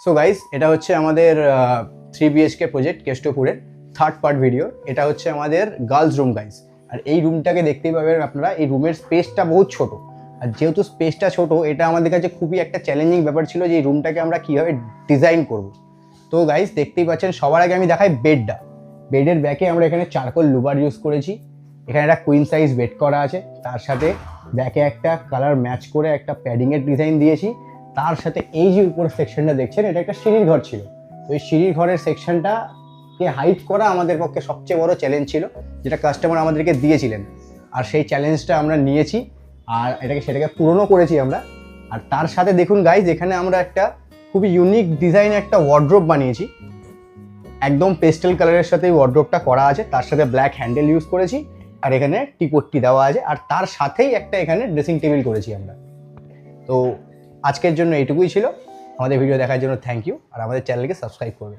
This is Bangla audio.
সো গাইস, এটা হচ্ছে আমাদের 3 BHK প্রজেক্ট কেষ্টপুরের থার্ড পার্ট ভিডিও। এটা হচ্ছে আমাদের গার্লস রুম গাইস। আর এই রুমটাকে দেখতেই পাবেন আপনারা, এই রুমের স্পেসটা বহুত ছোট। আর যেহেতু স্পেসটা ছোট, এটা আমাদের কাছে খুবই একটা চ্যালেঞ্জিং ব্যাপার ছিল যে এই রুমটাকে আমরা কীভাবে ডিজাইন করব। তো গাইস দেখতেই পাচ্ছেন, সবার আগে আমি দেখাই বেডটা। বেডের ব্যাকে আমরা এখানে চারকোল লুবার ইউজ করেছি। এখানে একটা কুইন সাইজ বেড করা আছে, তার সাথে ব্যাকে একটা কালার ম্যাচ করে একটা প্যাডিংয়ের ডিজাইন দিয়েছি। তার সাথে এই যে উপরের সেকশনটা দেখছেন, এটা একটা সিঁড়ির ঘর ছিল। তো এই সিঁড়ির ঘরের সেকশনটাকে হাইট করা আমাদের পক্ষে সবচেয়ে বড় চ্যালেঞ্জ ছিল, যেটা কাস্টমার আমাদেরকে দিয়েছিলেন। আর সেই চ্যালেঞ্জটা আমরা নিয়েছি, আর সেটাকে পূরণও করেছি আমরা। আর তার সাথে দেখুন গাইজ, এখানে আমরা একটা খুবই ইউনিক ডিজাইন একটা ওয়ার্ড্রোব বানিয়েছি। একদম পেস্টেল কালারের সাথে এই ওয়ার্ড্রোবটা করা আছে, তার সাথে ব্ল্যাক হ্যান্ডেল ইউজ করেছি, আর এখানে টিপট্টি দেওয়া আছে, আর তার সাথেই একটা এখানে ড্রেসিং টেবিল করেছি আমরা। তো আজকের জন্য এইটুকুই ছিল। আমাদের ভিডিও দেখার জন্য থ্যাংক ইউ, আর আমাদের চ্যানেলকে সাবস্ক্রাইব করবেন।